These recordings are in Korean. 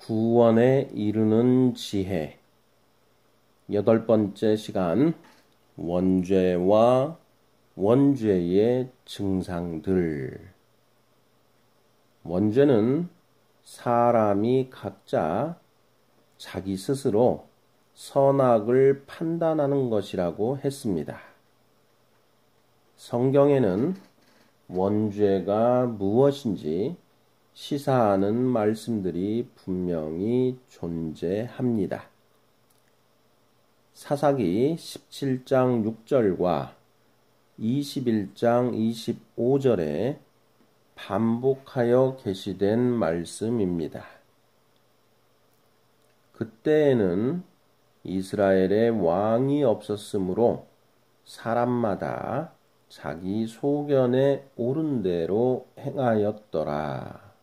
구원에 이르는 지혜. 8번째 시간, 원죄와 원죄의 증상들. 원죄는 사람이 각자 자기 스스로 선악을 판단하는 것이라고 했습니다. 성경에는 원죄가 무엇인지 시사하는 말씀들이 분명히 존재합니다. 사사기 17장 6절과 21장 25절에 반복하여 게시된 말씀입니다. 그때에는 이스라엘에 왕이 없었으므로 사람마다 자기 소견에 옳은 대로 행하였더라.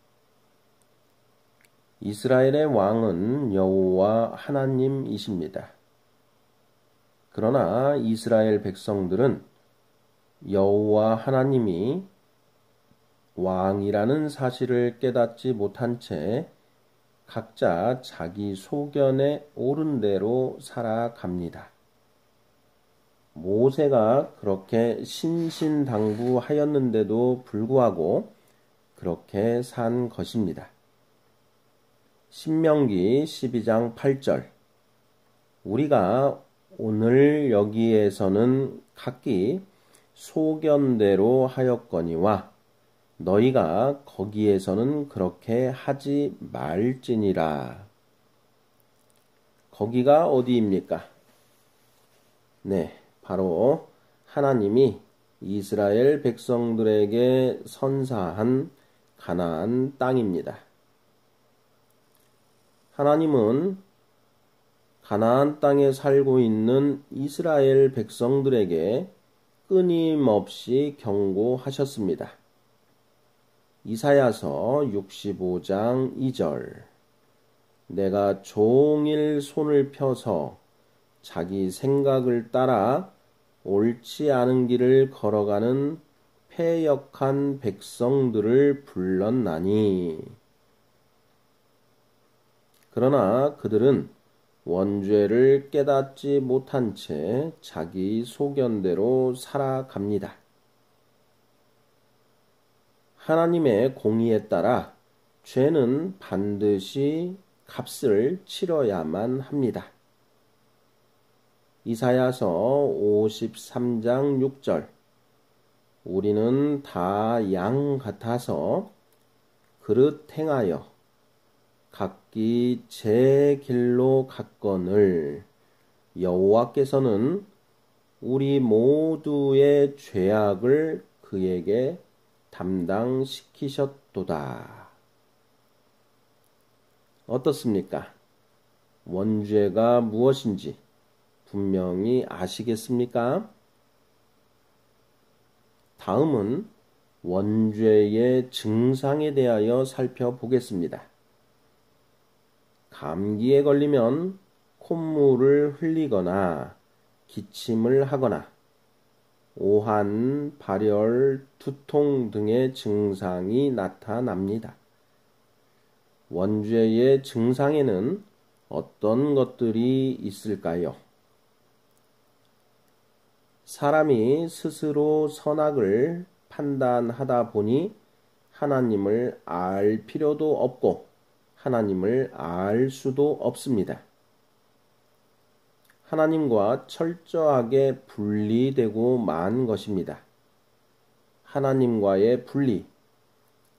이스라엘의 왕은 여호와 하나님이십니다. 그러나 이스라엘 백성들은 여호와 하나님이 왕이라는 사실을 깨닫지 못한 채 각자 자기 소견에 옳은 대로 살아갑니다. 모세가 그렇게 신신당부하였는데도 불구하고 그렇게 산 것입니다. 신명기 12장 8절. 우리가 오늘 여기에서는 각기 소견대로 하였거니와 너희가 거기에서는 그렇게 하지 말지니라. 거기가 어디입니까? 네, 바로 하나님이 이스라엘 백성들에게 선사한 가나안 땅입니다. 하나님은 가나안 땅에 살고 있는 이스라엘 백성들에게 끊임없이 경고하셨습니다. 이사야서 65장 2절. 내가 종일 손을 펴서 자기 생각을 따라 옳지 않은 길을 걸어가는 패역한 백성들을 불렀나니. 그러나 그들은 원죄를 깨닫지 못한 채 자기 소견대로 살아갑니다. 하나님의 공의에 따라 죄는 반드시 값을 치러야만 합니다. 이사야서 53장 6절. 우리는 다 양 같아서 그릇 행하여 각기 제 길로 갔거늘 여호와께서는 우리 모두의 죄악을 그에게 담당시키셨도다. 어떻습니까? 원죄가 무엇인지 분명히 아시겠습니까? 다음은 원죄의 증상에 대하여 살펴보겠습니다. 감기에 걸리면 콧물을 흘리거나 기침을 하거나 오한, 발열, 두통 등의 증상이 나타납니다. 원죄의 증상에는 어떤 것들이 있을까요? 사람이 스스로 선악을 판단하다 보니 하나님을 알 필요도 없고 하나님을 알 수도 없습니다. 하나님과 철저하게 분리되고 만 것입니다. 하나님과의 분리,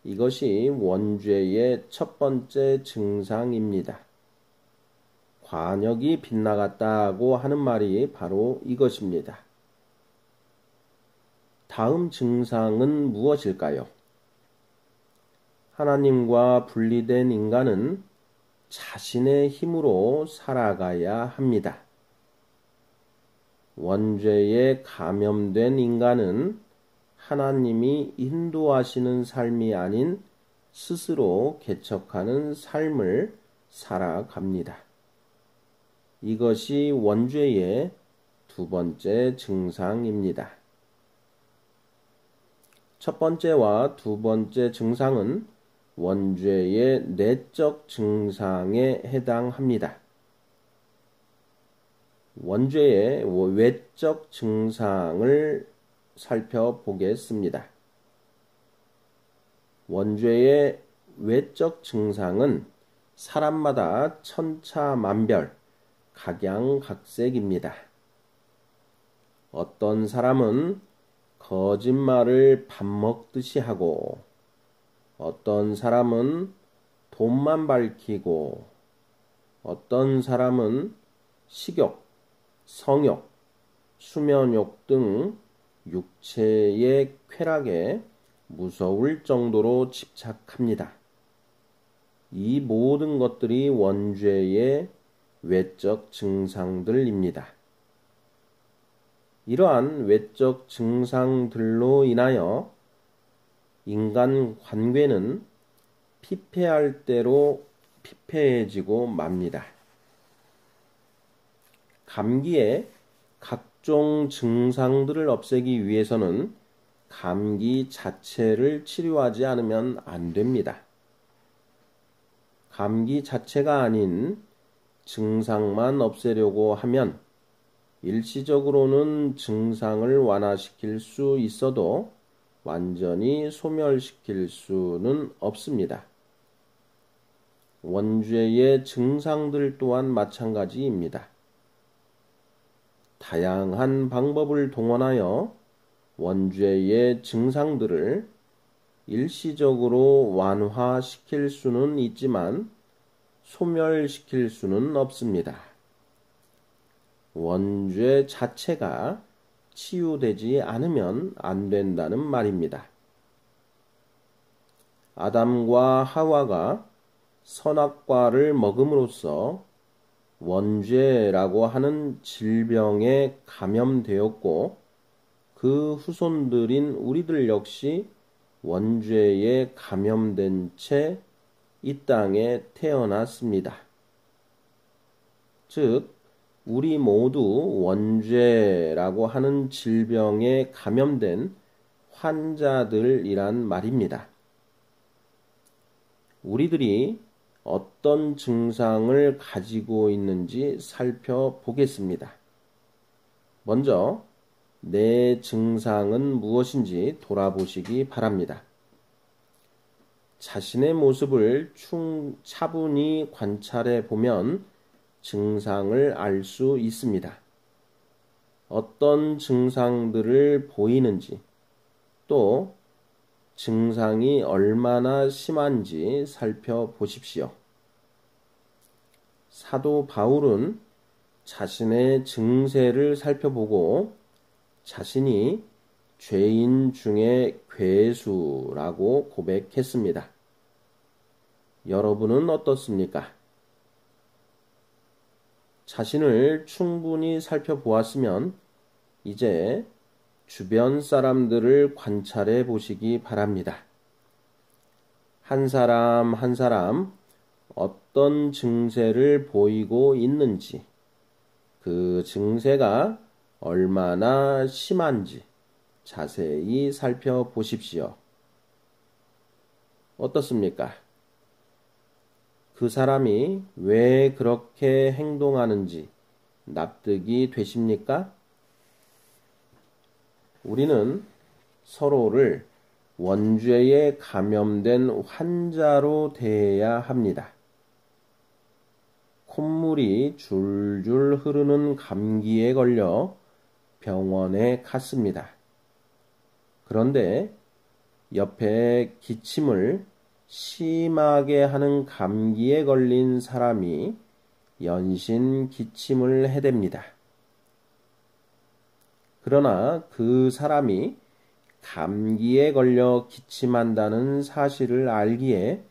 이것이 원죄의 첫 번째 증상입니다. 관역이 빗나갔다고 하는 말이 바로 이것입니다. 다음 증상은 무엇일까요? 하나님과 분리된 인간은 자신의 힘으로 살아가야 합니다. 원죄에 감염된 인간은 하나님이 인도하시는 삶이 아닌 스스로 개척하는 삶을 살아갑니다. 이것이 원죄의 두 번째 증상입니다. 첫 번째와 두 번째 증상은 원죄의 내적 증상에 해당합니다. 원죄의 외적 증상을 살펴보겠습니다. 원죄의 외적 증상은 사람마다 천차만별, 각양각색입니다. 어떤 사람은 거짓말을 밥 먹듯이 하고, 어떤 사람은 돈만 밝히고, 어떤 사람은 식욕, 성욕, 수면욕 등 육체의 쾌락에 무서울 정도로 집착합니다. 이 모든 것들이 원죄의 외적 증상들입니다. 이러한 외적 증상들로 인하여 인간 관계는 피폐할 대로 피폐해지고 맙니다. 감기의 각종 증상들을 없애기 위해서는 감기 자체를 치료하지 않으면 안 됩니다. 감기 자체가 아닌 증상만 없애려고 하면 일시적으로는 증상을 완화시킬 수 있어도 완전히 소멸시킬 수는 없습니다. 원죄의 증상들 또한 마찬가지입니다. 다양한 방법을 동원하여 원죄의 증상들을 일시적으로 완화시킬 수는 있지만 소멸시킬 수는 없습니다. 원죄 자체가 치유되지 않으면 안 된다는 말입니다. 아담과 하와가 선악과를 먹음으로써 원죄라고 하는 질병에 감염되었고 그 후손들인 우리들 역시 원죄에 감염된 채 이 땅에 태어났습니다. 즉 우리 모두 원죄라고 하는 질병에 감염된 환자들이란 말입니다. 우리들이 어떤 증상을 가지고 있는지 살펴보겠습니다. 먼저 내 증상은 무엇인지 돌아보시기 바랍니다. 자신의 모습을 차분히 관찰해 보면 증상을 알 수 있습니다. 어떤 증상들을 보이는지, 또 증상이 얼마나 심한지 살펴보십시오. 사도 바울은 자신의 증세를 살펴보고 자신이 죄인 중에 괴수라고 고백했습니다. 여러분은 어떻습니까? 자신을 충분히 살펴보았으면 이제 주변 사람들을 관찰해 보시기 바랍니다. 한 사람 한 사람 어떤 증세를 보이고 있는지, 그 증세가 얼마나 심한지 자세히 살펴보십시오. 어떻습니까? 그 사람이 왜 그렇게 행동하는지 납득이 되십니까? 우리는 서로를 원죄에 감염된 환자로 대해야 합니다. 콧물이 줄줄 흐르는 감기에 걸려 병원에 갔습니다. 그런데 옆에 기침을 심하게 하는 감기에 걸린 사람이 연신 기침을 해댑니다. 그러나 그 사람이 감기에 걸려 기침한다는 사실을 알기에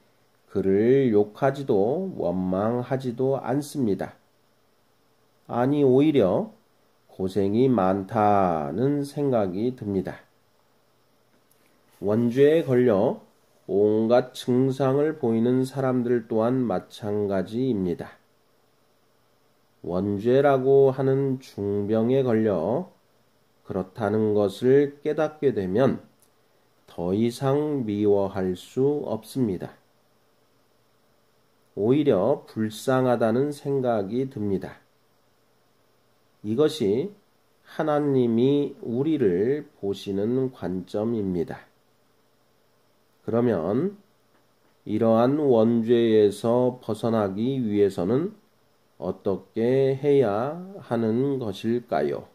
그를 욕하지도 원망하지도 않습니다. 아니 오히려 고생이 많다는 생각이 듭니다. 원죄에 걸려 온갖 증상을 보이는 사람들 또한 마찬가지입니다. 원죄라고 하는 중병에 걸려 그렇다는 것을 깨닫게 되면 더 이상 미워할 수 없습니다. 오히려 불쌍하다는 생각이 듭니다. 이것이 하나님이 우리를 보시는 관점입니다. 그러면 이러한 원죄에서 벗어나기 위해서는 어떻게 해야 하는 것일까요?